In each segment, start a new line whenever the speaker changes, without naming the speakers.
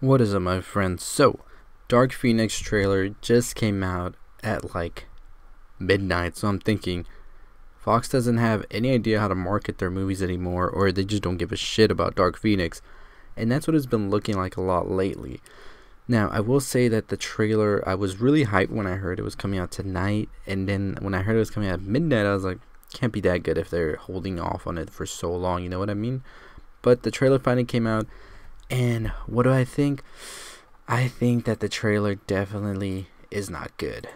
What is up, my friends? So, Dark Phoenix trailer just came out at like midnight, so I'm thinking Fox doesn't have any idea how to market their movies anymore, or they just don't give a shit about Dark Phoenix. And that's what it's been looking like a lot lately. Now, I will say that the trailer, I was really hyped when I heard it was coming out tonight, and then when I heard it was coming out at midnight, I was like, can't be that good if they're holding off on it for so long, you know what I mean? But the trailer finally came out, and what do I think? I think that the trailer definitely is not good.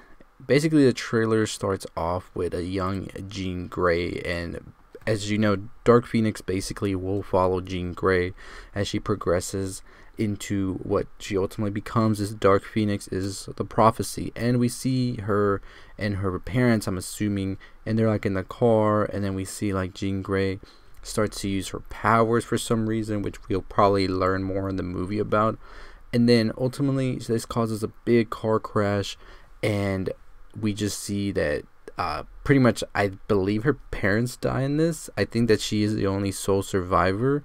Basically, the trailer starts off with a young Jean Grey, and as you know, Dark Phoenix basically will follow Jean Grey as she progresses into what she ultimately becomes. Is Dark Phoenix is the prophecy, and we see her and her parents, I'm assuming, and they're like in the car, and then we see like Jean Grey starts to use her powers for some reason, which we'll probably learn more in the movie about. And then ultimately, this causes a big car crash, and we just see that pretty much, I believe her parents die in this. I think that she is the only sole survivor.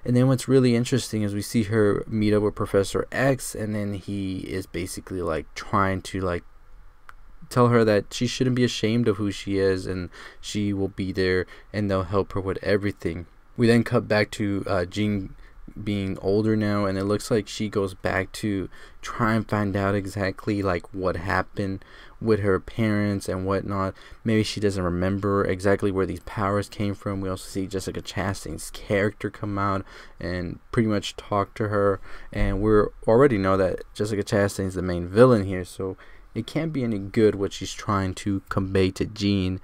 And then what's really interesting is we see her meet up with Professor X, and then he is basically like trying to like tell her that she shouldn't be ashamed of who she is, and she will be there and they'll help her with everything. We then cut back to Jean being older now, and it looks like she goes back to try and find out exactly like what happened with her parents and whatnot. Maybe she doesn't remember exactly where these powers came from. We also see Jessica Chastain's character come out and pretty much talk to her, and we already know that Jessica Chastain's the main villain here, so it can't be any good what she's trying to convey to Jean.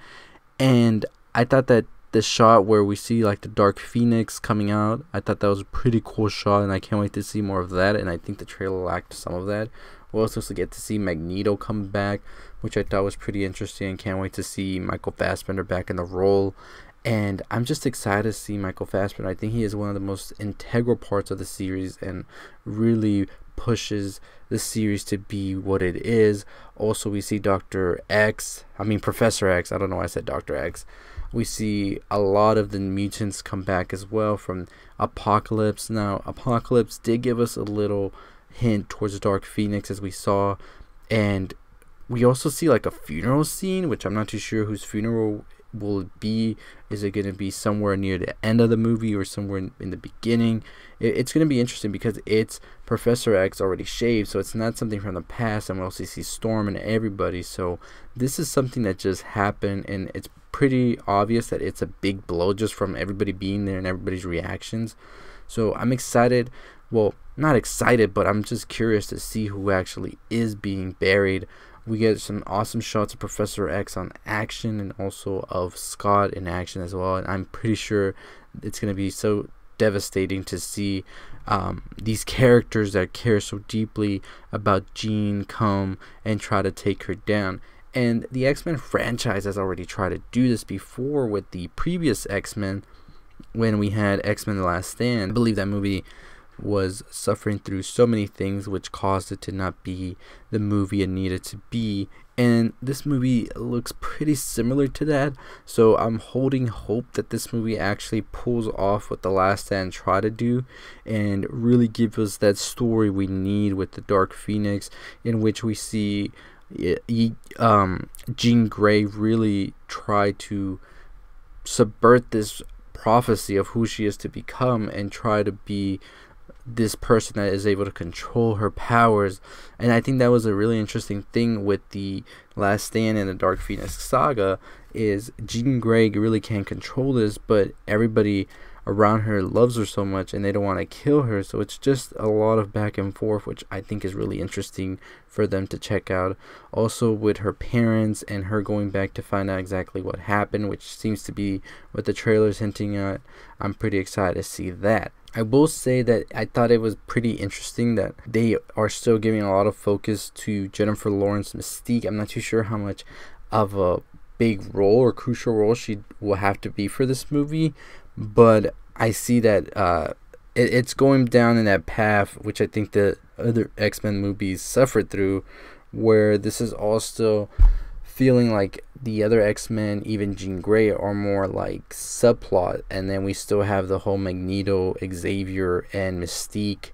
And I thought that the shot where we see like the Dark Phoenix coming out, I thought that was a pretty cool shot, and I can't wait to see more of that. And I think the trailer lacked some of that. We'll also get to see Magneto come back, which I thought was pretty interesting, and can't wait to see Michael Fassbender back in the role. And I'm just excited to see Michael Fassbender. I think he is one of the most integral parts of the series and really pushes the series to be what it is. Also, we see Professor X. I don't know why I said Dr. X. We see a lot of the mutants come back as well from Apocalypse. Now, Apocalypse did give us a little hint towards Dark Phoenix, as we saw, and we also see like a funeral scene, which I'm not too sure whose funeral will it be. Is it going to be somewhere near the end of the movie or somewhere in the beginning? It's going to be interesting because it's Professor X already shaved, so it's not something from the past, and we also see Storm and everybody. So this is something that just happened, and it's pretty obvious that it's a big blow just from everybody being there and everybody's reactions. So I'm excited. Well, not excited, but I'm just curious to see who actually is being buried. We get some awesome shots of Professor X on action, and also of Scott in action as well. And I'm pretty sure it's going to be so devastating to see these characters that care so deeply about Jean come and try to take her down. And the X-Men franchise has already tried to do this before with the previous X-Men, when we had X-Men The Last Stand. I believe that movie was suffering through so many things which caused it to not be the movie it needed to be, and this movie looks pretty similar to that. So I'm holding hope that this movie actually pulls off what The Last Stand tried to do and really give us that story we need with the Dark Phoenix, in which we see Jean Grey really try to subvert this prophecy of who she is to become and try to be this person that is able to control her powers. And I think that was a really interesting thing with the Last Stand and the Dark Phoenix saga, is Jean Grey really can't control this, but everybody around her loves her so much and they don't want to kill her. So it's just a lot of back and forth, which I think is really interesting for them to check out. Also with her parents and her going back to find out exactly what happened, which seems to be what the trailer's hinting at. I'm pretty excited to see that. I will say that I thought it was pretty interesting that they are still giving a lot of focus to Jennifer Lawrence Mystique. I'm not too sure how much of a big role or crucial role she will have to be for this movie, but I see that it's going down in that path, which I think the other X-Men movies suffered through, where this is all still feeling like the other X-Men, even Jean Grey, are more like subplot, and then we still have the whole Magneto, Xavier, and Mystique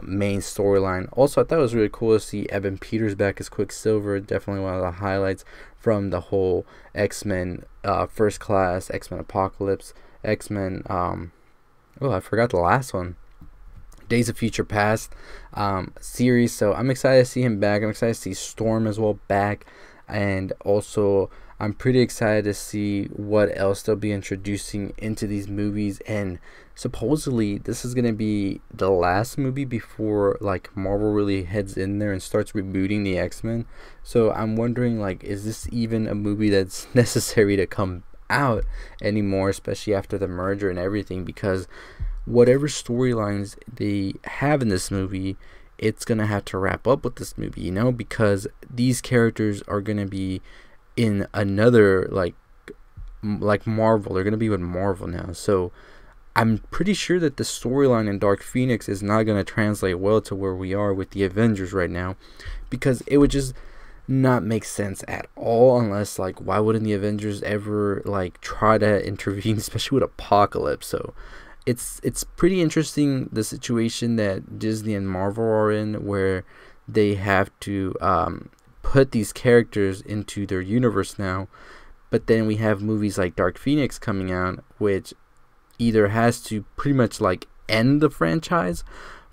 main storyline. Also, I thought it was really cool to see Evan Peters back as Quicksilver. Definitely one of the highlights from the whole X-Men First Class, X-Men Apocalypse, X-Men, I forgot the last one, Days of Future Past series. So I'm excited to see him back. I'm excited to see Storm as well back. And also, I'm pretty excited to see what else they'll be introducing into these movies. And supposedly, this is going to be the last movie before, like, Marvel really heads in there and starts rebooting the X-Men. So I'm wondering, like, is this even a movie that's necessary to come out anymore, especially after the merger and everything? Because whatever storylines they have in this movie, it's going to have to wrap up with this movie, you know, because these characters are going to be in another, like Marvel. They're going to be with Marvel now. So I'm pretty sure that the storyline in Dark Phoenix is not going to translate well to where we are with the Avengers right now, because it would just not make sense at all, unless, like, why wouldn't the Avengers ever, like, try to intervene, especially with Apocalypse? So it's pretty interesting, the situation that Disney and Marvel are in, where they have to put these characters into their universe now. But then we have movies like Dark Phoenix coming out, which either has to pretty much, like, end the franchise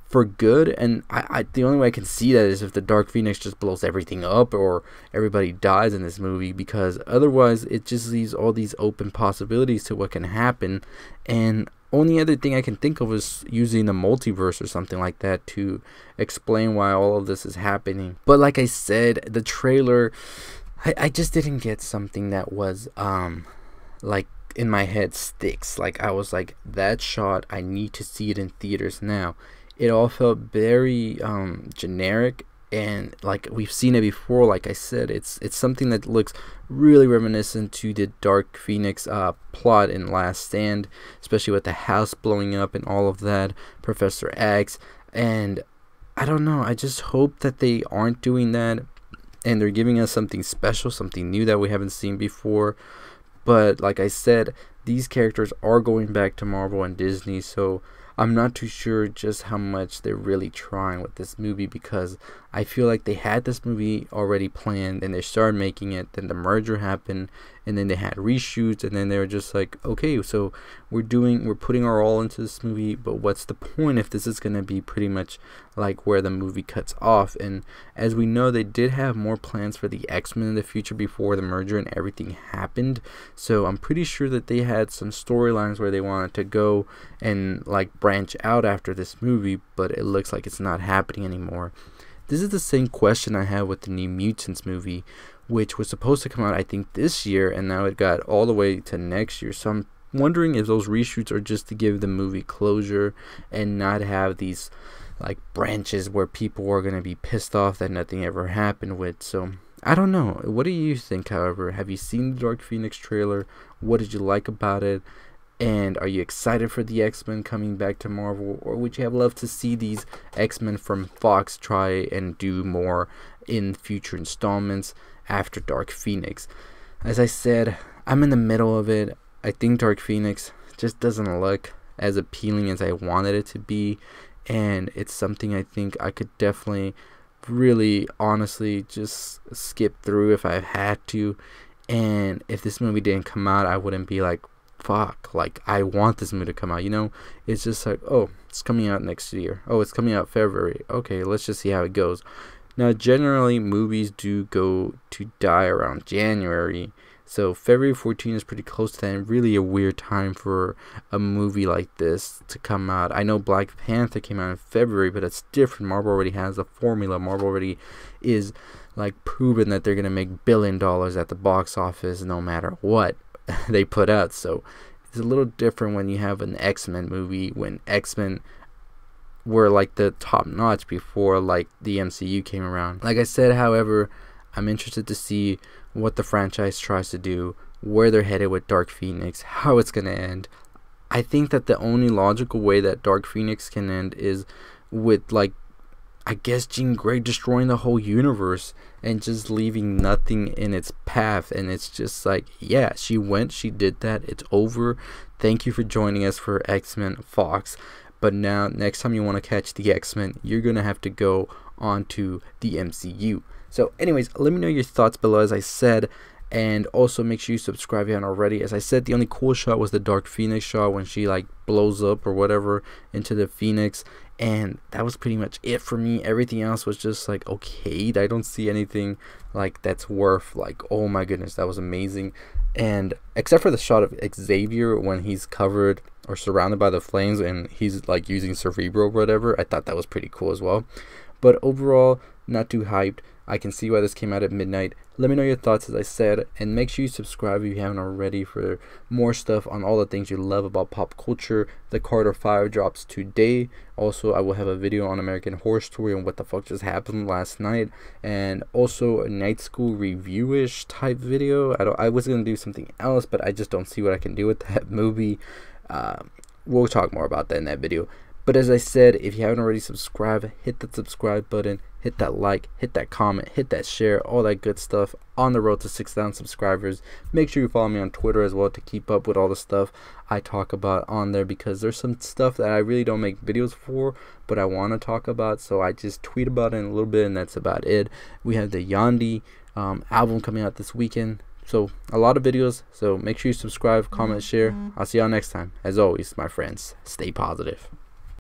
for good. And I the only way I can see that is if the Dark Phoenix just blows everything up or everybody dies in this movie, because otherwise it just leaves all these open possibilities to what can happen. And only other thing I can think of is using the multiverse or something like that to explain why all of this is happening. But like I said, the trailer, I just didn't get something that was like in my head sticks. Like, I was like, that shot, I need to see it in theaters now. It all felt very generic, and like we've seen it before. Like I said, it's something that looks really reminiscent to the Dark Phoenix plot in Last Stand, especially with the house blowing up and all of that, Professor X. And I don't know, I just hope that they aren't doing that and they're giving us something special, something new that we haven't seen before. But like I said, these characters are going back to Marvel and Disney, so I'm not too sure just how much they're really trying with this movie, because I feel like they had this movie already planned and they started making it, then the merger happened, and then they had reshoots, and then they were just like, okay, so we're putting our all into this movie, but what's the point if this is going to be pretty much like where the movie cuts off? And as we know, they did have more plans for the X-Men in the future before the merger and everything happened, so I'm pretty sure that they had some storylines where they wanted to go and like branch out after this movie, but it looks like it's not happening anymore. This is the same question I have with the New Mutants movie, which was supposed to come out, I think, this year, and now it got all the way to next year. So I'm wondering if those reshoots are just to give the movie closure and not have these like branches where people are going to be pissed off that nothing ever happened with. So I don't know. What do you think, however? Have you seen the Dark Phoenix trailer? What did you like about it? And are you excited for the X-Men coming back to Marvel? Or would you have loved to see these X-Men from Fox try and do more in future installments after Dark Phoenix? As I said, I'm in the middle of it. I think Dark Phoenix just doesn't look as appealing as I wanted it to be. And it's something I think I could definitely, really, honestly, just skip through if I had to. And if this movie didn't come out, I wouldn't be like, fuck, like, I want this movie to come out, you know? It's just like, oh, it's coming out next year. Oh, it's coming out February. Okay, let's just see how it goes. Now, generally, movies do go to die around January, so February 14 is pretty close to that, and really a weird time for a movie like this to come out. I know Black Panther came out in February, but it's different. Marvel already has the formula. Marvel already is, like, proven that they're going to make $1 billion at the box office no matter what they put out. So it's a little different when you have an X-Men movie, when X-Men were like the top notch before like the MCU came around. Like I said, however, I'm interested to see what the franchise tries to do, where they're headed with Dark Phoenix, how it's gonna end. I think that the only logical way that Dark Phoenix can end is with, like, I guess Jean Grey destroying the whole universe and just leaving nothing in its path. And it's just like, yeah, she went, she did that, it's over. Thank you for joining us for X-Men Fox. But now, next time you want to catch the X-Men, you're going to have to go onto the MCU. So anyways, let me know your thoughts below, as I said. And also make sure you subscribe if you haven't already. As I said, the only cool shot was the Dark Phoenix shot when she like blows up or whatever into the Phoenix. And that was pretty much it for me. Everything else was just like, okay, I don't see anything like that's worth like, oh my goodness, that was amazing. And except for the shot of Xavier when he's covered or surrounded by the flames and he's like using Cerebro or whatever, I thought that was pretty cool as well. But overall, not too hyped. I can see why this came out at midnight. Let me know your thoughts, as I said, and make sure you subscribe if you haven't already for more stuff on all the things you love about pop culture. The Carter 5 drops today. Also, I will have a video on American Horror Story and what the fuck just happened last night, and also a Night School review-ish type video. I was gonna do something else, but I just don't see what I can do with that movie. We'll talk more about that in that video. But as I said, if you haven't already subscribed, hit that subscribe button, hit that like, hit that comment, hit that share, all that good stuff on the road to 6,000 subscribers. Make sure you follow me on Twitter as well to keep up with all the stuff I talk about on there, because there's some stuff that I really don't make videos for, but I want to talk about, so I just tweet about it in a little bit, and that's about it. We have the Yandhi album coming out this weekend. So a lot of videos, so make sure you subscribe, comment, share. I'll see y'all next time. As always, my friends, stay positive.